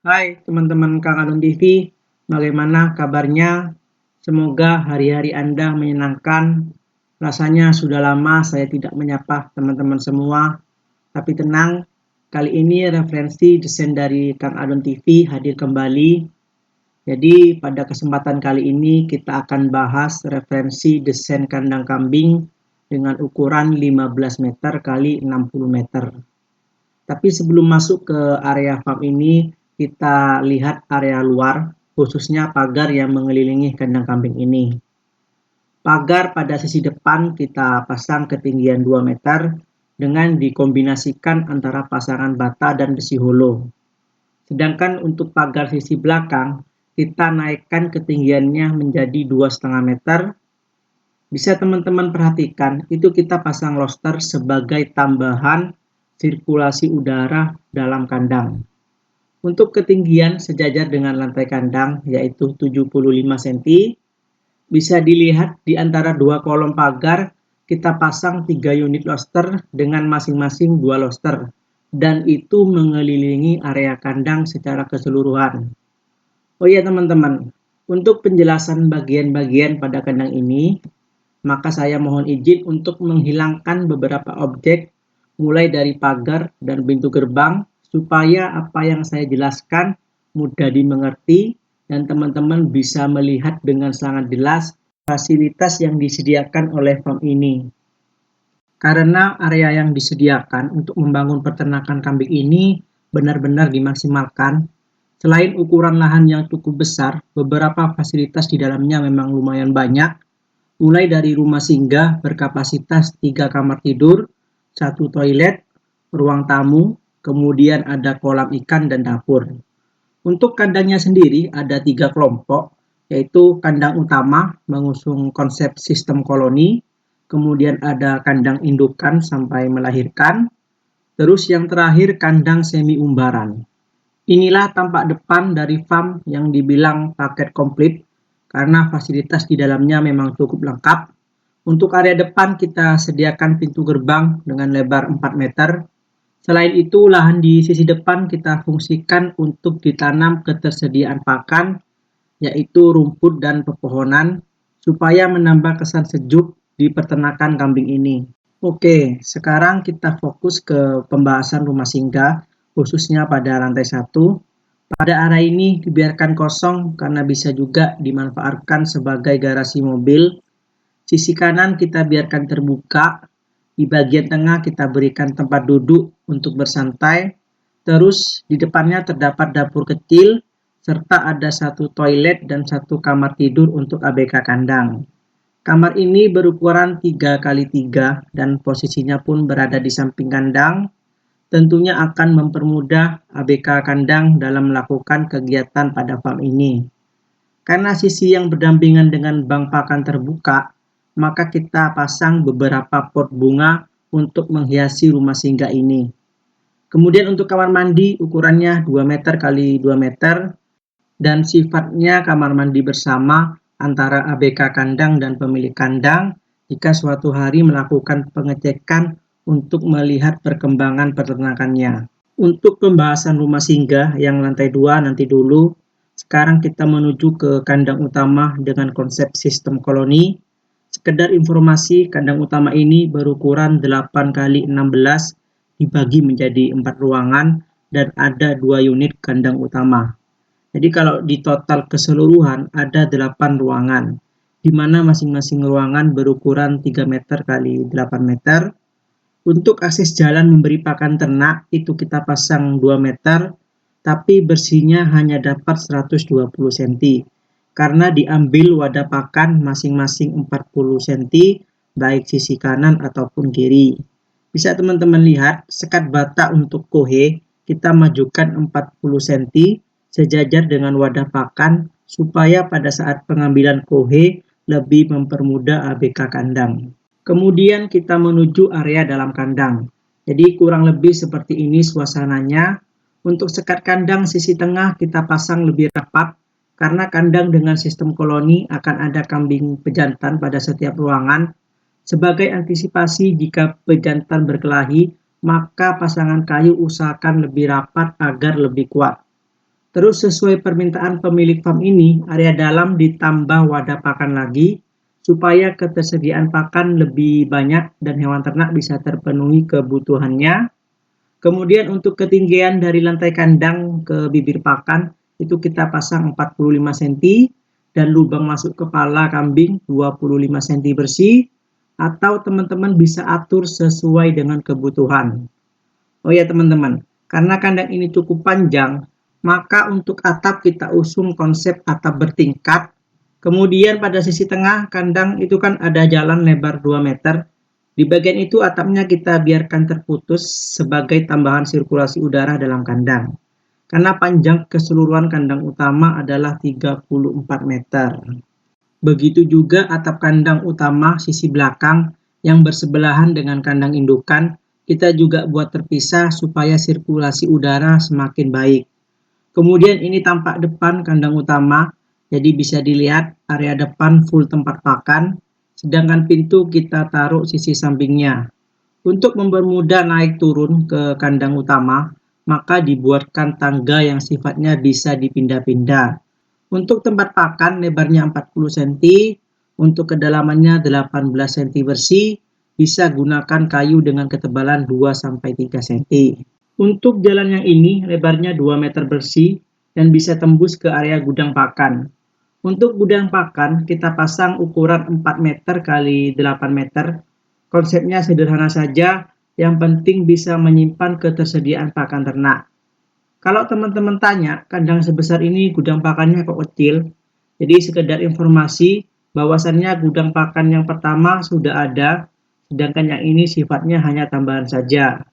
Hai teman-teman Kang Alun TV, bagaimana kabarnya? Semoga hari-hari Anda menyenangkan. Rasanya sudah lama saya tidak menyapa teman-teman semua, tapi tenang, kali ini referensi desain dari Kang Alun TV hadir kembali. Jadi pada kesempatan kali ini kita akan bahas referensi desain kandang kambing dengan ukuran 15 meter kali 60 meter. Tapi sebelum masuk ke area farm ini, kita lihat area luar, khususnya pagar yang mengelilingi kandang kambing ini. Pagar pada sisi depan kita pasang ketinggian 2 meter dengan dikombinasikan antara pasangan bata dan besi holo. Sedangkan untuk pagar sisi belakang, kita naikkan ketinggiannya menjadi 2,5 meter. Bisa teman-teman perhatikan, itu kita pasang lobster sebagai tambahan sirkulasi udara dalam kandang. Untuk ketinggian sejajar dengan lantai kandang, yaitu 75 cm, bisa dilihat di antara dua kolom pagar, kita pasang 3 unit lobster dengan masing-masing 2 lobster, dan itu mengelilingi area kandang secara keseluruhan. Oh iya teman-teman, untuk penjelasan bagian-bagian pada kandang ini, maka saya mohon izin untuk menghilangkan beberapa objek mulai dari pagar dan pintu gerbang supaya apa yang saya jelaskan mudah dimengerti dan teman-teman bisa melihat dengan sangat jelas fasilitas yang disediakan oleh farm ini. Karena area yang disediakan untuk membangun peternakan kambing ini benar-benar dimaksimalkan. Selain ukuran lahan yang cukup besar, beberapa fasilitas di dalamnya memang lumayan banyak, mulai dari rumah singgah berkapasitas 3 kamar tidur, 1 toilet, ruang tamu, kemudian ada kolam ikan dan dapur. Untuk kandangnya sendiri ada 3 kelompok, yaitu kandang utama mengusung konsep sistem koloni, kemudian ada kandang indukan sampai melahirkan, terus yang terakhir kandang semi umbaran. Inilah tampak depan dari farm yang dibilang paket komplit, karena fasilitas di dalamnya memang cukup lengkap. Untuk area depan kita sediakan pintu gerbang dengan lebar 4 meter. Selain itu, lahan di sisi depan kita fungsikan untuk ditanam ketersediaan pakan, yaitu rumput dan pepohonan, supaya menambah kesan sejuk di peternakan kambing ini. Oke, sekarang kita fokus ke pembahasan rumah singgah, khususnya pada lantai 1. Pada area ini dibiarkan kosong karena bisa juga dimanfaatkan sebagai garasi mobil. Sisi kanan kita biarkan terbuka. Di bagian tengah kita berikan tempat duduk untuk bersantai. Terus di depannya terdapat dapur kecil serta ada 1 toilet dan 1 kamar tidur untuk ABK kandang. Kamar ini berukuran 3x3 dan posisinya pun berada di samping kandang. Tentunya akan mempermudah ABK kandang dalam melakukan kegiatan pada farm ini. Karena sisi yang berdampingan dengan bank pakan terbuka, maka kita pasang beberapa pot bunga untuk menghiasi rumah singgah ini. Kemudian untuk kamar mandi ukurannya 2 meter kali 2 meter dan sifatnya kamar mandi bersama antara ABK kandang dan pemilik kandang jika suatu hari melakukan pengecekan untuk melihat perkembangan peternakannya. Untuk pembahasan rumah singgah yang lantai 2 nanti dulu, sekarang kita menuju ke kandang utama dengan konsep sistem koloni. Sekedar informasi, kandang utama ini berukuran 8x16 dibagi menjadi 4 ruangan dan ada 2 unit kandang utama. Jadi kalau di total keseluruhan ada 8 ruangan, di mana masing-masing ruangan berukuran 3 meter kali 8 meter. Untuk akses jalan memberi pakan ternak itu kita pasang 2 meter, tapi bersihnya hanya dapat 120 cm, karena diambil wadah pakan masing-masing 40 cm, baik sisi kanan ataupun kiri. Bisa teman-teman lihat, sekat bata untuk kohe kita majukan 40 cm, sejajar dengan wadah pakan, supaya pada saat pengambilan kohe lebih mempermudah ABK kandang. Kemudian kita menuju area dalam kandang. Jadi kurang lebih seperti ini suasananya. Untuk sekat kandang sisi tengah kita pasang lebih rapat, karena kandang dengan sistem koloni akan ada kambing pejantan pada setiap ruangan. Sebagai antisipasi jika pejantan berkelahi, maka pasangan kayu usahakan lebih rapat agar lebih kuat. Terus sesuai permintaan pemilik farm ini, area dalam ditambah wadah pakan lagi supaya ketersediaan pakan lebih banyak dan hewan ternak bisa terpenuhi kebutuhannya. Kemudian untuk ketinggian dari lantai kandang ke bibir pakan itu kita pasang 45 cm dan lubang masuk kepala kambing 25 cm bersih, atau teman-teman bisa atur sesuai dengan kebutuhan. Oh ya teman-teman, karena kandang ini cukup panjang, maka untuk atap kita usung konsep atap bertingkat. Kemudian pada sisi tengah kandang itu kan ada jalan lebar 2 meter. Di bagian itu atapnya kita biarkan terputus sebagai tambahan sirkulasi udara dalam kandang. Karena panjang keseluruhan kandang utama adalah 34 meter. Begitu juga atap kandang utama sisi belakang yang bersebelahan dengan kandang indukan, kita juga buat terpisah supaya sirkulasi udara semakin baik. Kemudian ini tampak depan kandang utama, jadi bisa dilihat area depan full tempat pakan, sedangkan pintu kita taruh sisi sampingnya. Untuk mempermudah naik turun ke kandang utama, maka dibuatkan tangga yang sifatnya bisa dipindah-pindah. Untuk tempat pakan lebarnya 40 cm, untuk kedalamannya 18 cm bersih, bisa gunakan kayu dengan ketebalan 2-3 cm. Untuk jalan yang ini lebarnya 2 meter bersih dan bisa tembus ke area gudang pakan. Untuk gudang pakan kita pasang ukuran 4 meter kali 8 meter. Konsepnya sederhana saja, yang penting bisa menyimpan ketersediaan pakan ternak. Kalau teman-teman tanya, kandang sebesar ini gudang pakannya kok kecil? Jadi sekedar informasi, bahwasannya gudang pakan yang pertama sudah ada, sedangkan yang ini sifatnya hanya tambahan saja.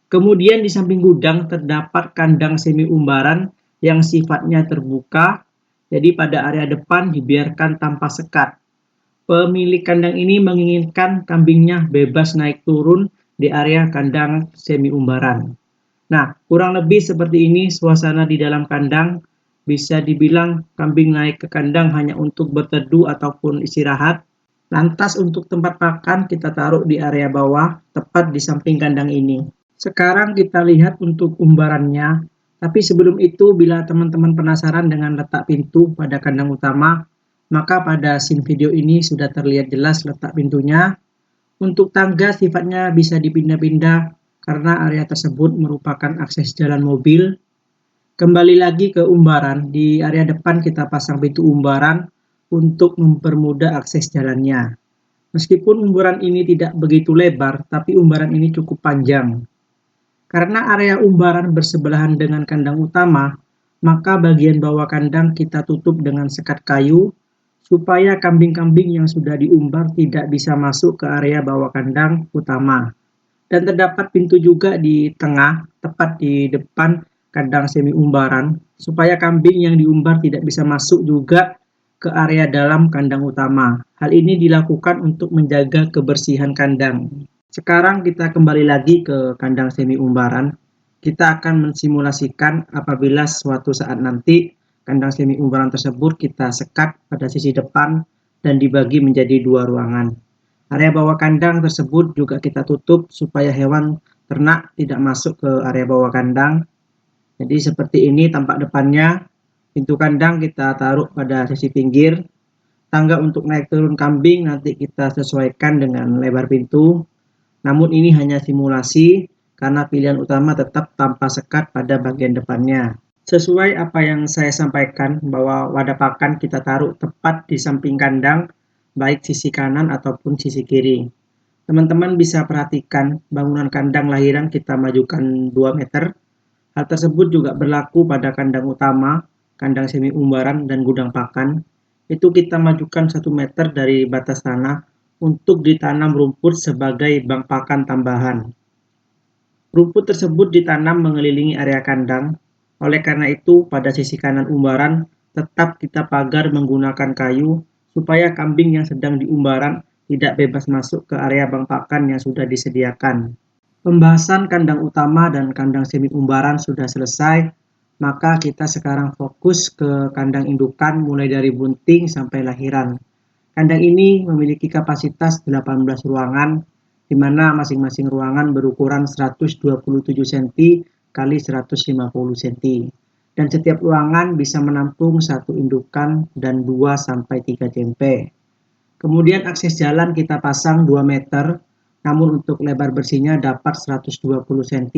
Kemudian di samping gudang terdapat kandang semi umbaran yang sifatnya terbuka, jadi pada area depan dibiarkan tanpa sekat. Pemilik kandang ini menginginkan kambingnya bebas naik turun di area kandang semi umbaran. Nah, kurang lebih seperti ini suasana di dalam kandang. Bisa dibilang kambing naik ke kandang hanya untuk berteduh ataupun istirahat. Lantas untuk tempat pakan kita taruh di area bawah, tepat di samping kandang ini. Sekarang kita lihat untuk umbarannya. Tapi sebelum itu, bila teman-teman penasaran dengan letak pintu pada kandang utama, maka pada scene video ini sudah terlihat jelas letak pintunya. Untuk tangga sifatnya bisa dipindah-pindah karena area tersebut merupakan akses jalan mobil. Kembali lagi ke umbaran, di area depan kita pasang pintu umbaran untuk mempermudah akses jalannya. Meskipun umbaran ini tidak begitu lebar, tapi umbaran ini cukup panjang. Karena area umbaran bersebelahan dengan kandang utama, maka bagian bawah kandang kita tutup dengan sekat kayu supaya kambing-kambing yang sudah diumbar tidak bisa masuk ke area bawah kandang utama. Dan terdapat pintu juga di tengah, tepat di depan kandang semi umbaran, supaya kambing yang diumbar tidak bisa masuk juga ke area dalam kandang utama. Hal ini dilakukan untuk menjaga kebersihan kandang. Sekarang kita kembali lagi ke kandang semi umbaran. Kita akan mensimulasikan apabila suatu saat nanti kandang semi umbaran tersebut kita sekat pada sisi depan dan dibagi menjadi 2 ruangan. Area bawah kandang tersebut juga kita tutup supaya hewan ternak tidak masuk ke area bawah kandang. Jadi seperti ini tampak depannya. Pintu kandang kita taruh pada sisi pinggir. Tangga untuk naik turun kambing nanti kita sesuaikan dengan lebar pintu. Namun ini hanya simulasi karena pilihan utama tetap tanpa sekat pada bagian depannya. Sesuai apa yang saya sampaikan bahwa wadah pakan kita taruh tepat di samping kandang, baik sisi kanan ataupun sisi kiri. Teman-teman bisa perhatikan bangunan kandang lahiran kita majukan 2 meter. Hal tersebut juga berlaku pada kandang utama, kandang semi umbaran dan gudang pakan. Itu kita majukan 1 meter dari batas tanah untuk ditanam rumput sebagai bank pakan tambahan. Rumput tersebut ditanam mengelilingi area kandang. Oleh karena itu, pada sisi kanan umbaran tetap kita pagar menggunakan kayu supaya kambing yang sedang diumbaran tidak bebas masuk ke area bank pakan yang sudah disediakan. Pembahasan kandang utama dan kandang semi umbaran sudah selesai, maka kita sekarang fokus ke kandang indukan mulai dari bunting sampai lahiran. Kandang ini memiliki kapasitas 18 ruangan, di mana masing-masing ruangan berukuran 127 cm x 150 cm. dan setiap ruangan bisa menampung 1 indukan dan 2-3 tempe. Kemudian akses jalan kita pasang 2 meter, namun untuk lebar bersihnya dapat 120 cm.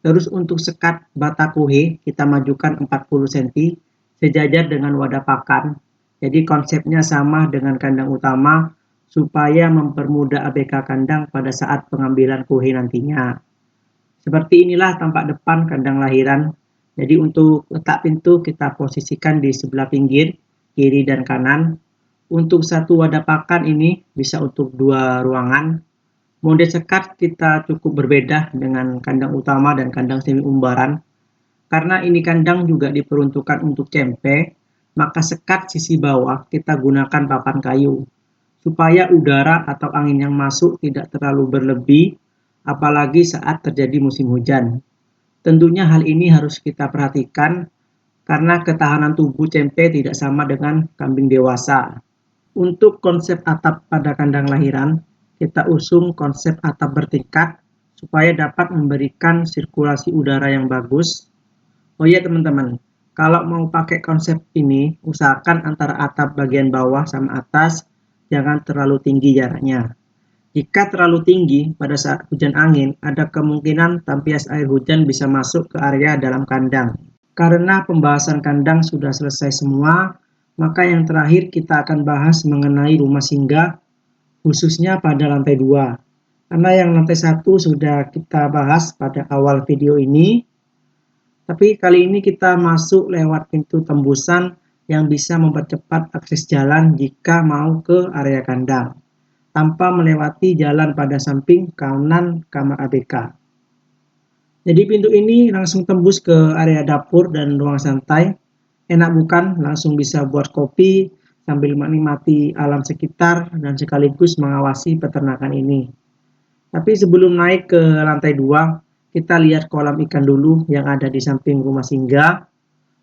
Terus untuk sekat bata kuhe kita majukan 40 cm sejajar dengan wadah pakan. Jadi konsepnya sama dengan kandang utama supaya mempermudah ABK kandang pada saat pengambilan kuhe nantinya. Seperti inilah tampak depan kandang lahiran. Jadi untuk letak pintu kita posisikan di sebelah pinggir, kiri dan kanan. Untuk satu wadah pakan ini bisa untuk 2 ruangan. Model sekat kita cukup berbeda dengan kandang utama dan kandang semi umbaran. Karena ini kandang juga diperuntukkan untuk cempe, maka sekat sisi bawah kita gunakan papan kayu. Supaya udara atau angin yang masuk tidak terlalu berlebih, apalagi saat terjadi musim hujan. Tentunya hal ini harus kita perhatikan karena ketahanan tubuh cempe tidak sama dengan kambing dewasa. Untuk konsep atap pada kandang lahiran, kita usung konsep atap bertingkat supaya dapat memberikan sirkulasi udara yang bagus. Oh iya teman-teman, kalau mau pakai konsep ini, usahakan antara atap bagian bawah sama atas jangan terlalu tinggi jaraknya. Jika terlalu tinggi pada saat hujan angin, ada kemungkinan tampias air hujan bisa masuk ke area dalam kandang. Karena pembahasan kandang sudah selesai semua, maka yang terakhir kita akan bahas mengenai rumah singgah, khususnya pada lantai 2. Karena yang lantai 1 sudah kita bahas pada awal video ini, tapi kali ini kita masuk lewat pintu tembusan yang bisa mempercepat akses jalan jika mau ke area kandang, tanpa melewati jalan pada samping kanan kamar ABK. Jadi pintu ini langsung tembus ke area dapur dan ruang santai. Enak bukan? Langsung bisa buat kopi sambil menikmati alam sekitar dan sekaligus mengawasi peternakan ini. Tapi sebelum naik ke lantai 2, kita lihat kolam ikan dulu yang ada di samping rumah singgah.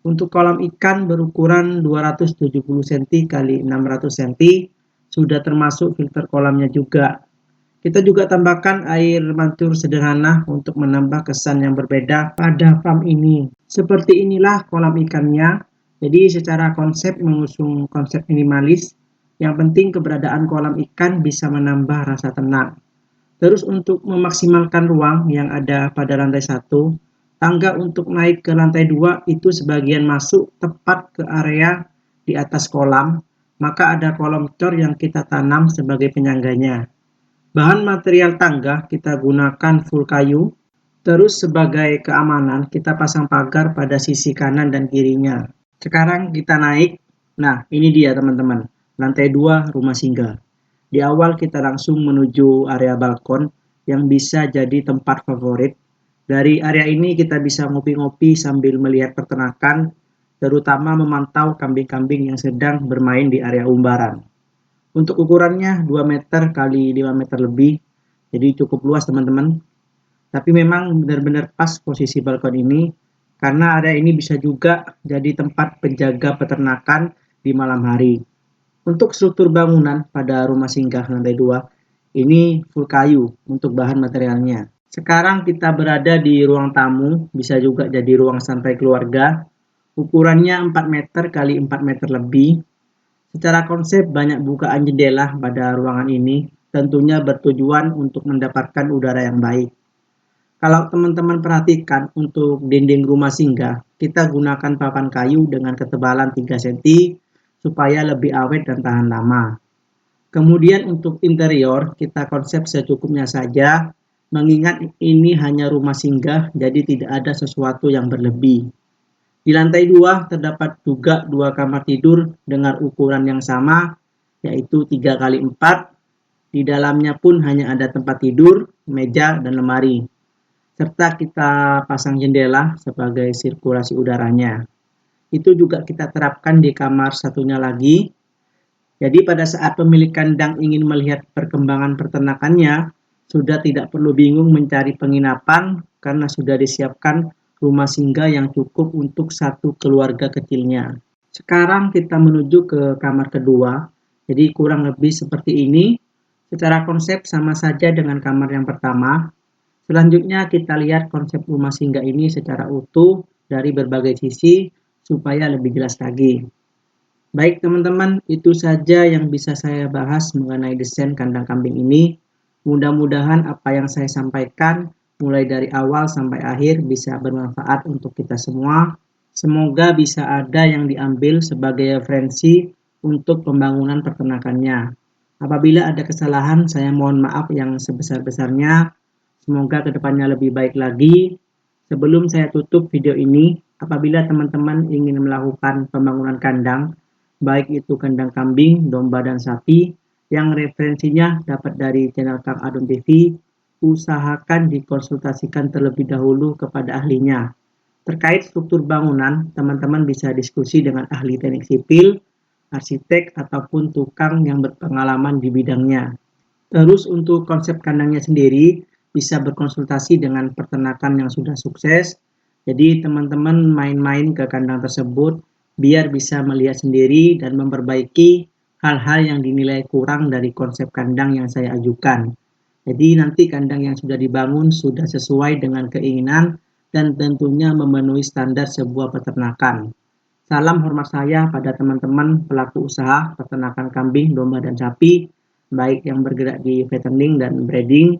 Untuk kolam ikan berukuran 270 cm x 600 cm, sudah termasuk filter kolamnya juga. Kita juga tambahkan air mancur sederhana untuk menambah kesan yang berbeda pada farm ini. Seperti inilah kolam ikannya. Jadi secara konsep mengusung konsep minimalis. Yang penting keberadaan kolam ikan bisa menambah rasa tenang. Terus untuk memaksimalkan ruang yang ada pada lantai 1, tangga untuk naik ke lantai 2 itu sebagian masuk tepat ke area di atas kolam. Maka ada kolom cor yang kita tanam sebagai penyangganya. Bahan material tangga kita gunakan full kayu. Terus sebagai keamanan kita pasang pagar pada sisi kanan dan kirinya. Sekarang kita naik. Nah ini dia teman-teman, lantai 2 rumah singgah. Di awal kita langsung menuju area balkon yang bisa jadi tempat favorit. Dari area ini kita bisa ngopi-ngopi sambil melihat peternakan, terutama memantau kambing-kambing yang sedang bermain di area umbaran. Untuk ukurannya 2 meter kali 5 meter lebih, jadi cukup luas teman-teman. Tapi memang benar-benar pas posisi balkon ini, karena area ini bisa juga jadi tempat penjaga peternakan di malam hari. Untuk struktur bangunan pada rumah singgah lantai 2, ini full kayu untuk bahan materialnya. Sekarang kita berada di ruang tamu, bisa juga jadi ruang santai keluarga. Ukurannya 4 meter kali 4 meter lebih. Secara konsep banyak bukaan jendela pada ruangan ini, tentunya bertujuan untuk mendapatkan udara yang baik. Kalau teman-teman perhatikan untuk dinding rumah singgah, kita gunakan papan kayu dengan ketebalan 3 cm supaya lebih awet dan tahan lama. Kemudian untuk interior, kita konsep secukupnya saja, mengingat ini hanya rumah singgah, jadi tidak ada sesuatu yang berlebih. Di lantai 2 terdapat juga 2 kamar tidur dengan ukuran yang sama, yaitu 3 x 4. Di dalamnya pun hanya ada tempat tidur, meja, dan lemari. Serta kita pasang jendela sebagai sirkulasi udaranya. Itu juga kita terapkan di kamar satunya lagi. Jadi pada saat pemilik kandang ingin melihat perkembangan peternakannya, sudah tidak perlu bingung mencari penginapan karena sudah disiapkan rumah singgah yang cukup untuk satu keluarga kecilnya. Sekarang kita menuju ke kamar kedua, jadi kurang lebih seperti ini. Secara konsep sama saja dengan kamar yang pertama. Selanjutnya kita lihat konsep rumah singgah ini secara utuh dari berbagai sisi supaya lebih jelas lagi. Baik teman-teman, itu saja yang bisa saya bahas mengenai desain kandang kambing ini. Mudah-mudahan apa yang saya sampaikan mulai dari awal sampai akhir bisa bermanfaat untuk kita semua. Semoga bisa ada yang diambil sebagai referensi untuk pembangunan peternakannya. Apabila ada kesalahan, saya mohon maaf yang sebesar-besarnya. Semoga kedepannya lebih baik lagi. Sebelum saya tutup video ini, apabila teman-teman ingin melakukan pembangunan kandang, baik itu kandang kambing, domba, dan sapi, yang referensinya dapat dari channel Kang Adun TV, usahakan dikonsultasikan terlebih dahulu kepada ahlinya. Terkait struktur bangunan, teman-teman bisa diskusi dengan ahli teknik sipil, arsitek, ataupun tukang yang berpengalaman di bidangnya. Terus untuk konsep kandangnya sendiri, bisa berkonsultasi dengan peternakan yang sudah sukses. Jadi teman-teman main-main ke kandang tersebut biar bisa melihat sendiri dan memperbaiki hal-hal yang dinilai kurang dari konsep kandang yang saya ajukan. Jadi nanti kandang yang sudah dibangun sudah sesuai dengan keinginan dan tentunya memenuhi standar sebuah peternakan. Salam hormat saya pada teman-teman pelaku usaha peternakan kambing, domba, dan sapi, baik yang bergerak di fattening dan breeding.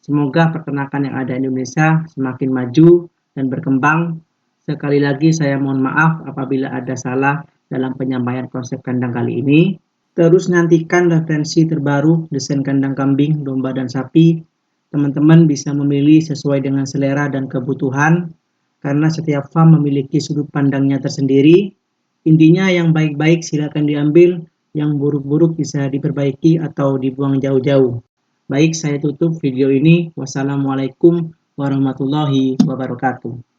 Semoga peternakan yang ada di Indonesia semakin maju dan berkembang. Sekali lagi saya mohon maaf apabila ada salah dalam penyampaian konsep kandang kali ini. Terus nantikan referensi terbaru desain kandang kambing, domba, dan sapi. Teman-teman bisa memilih sesuai dengan selera dan kebutuhan, karena setiap farm memiliki sudut pandangnya tersendiri. Intinya yang baik-baik silakan diambil, yang buruk-buruk bisa diperbaiki atau dibuang jauh-jauh. Baik, saya tutup video ini. Wassalamualaikum warahmatullahi wabarakatuh.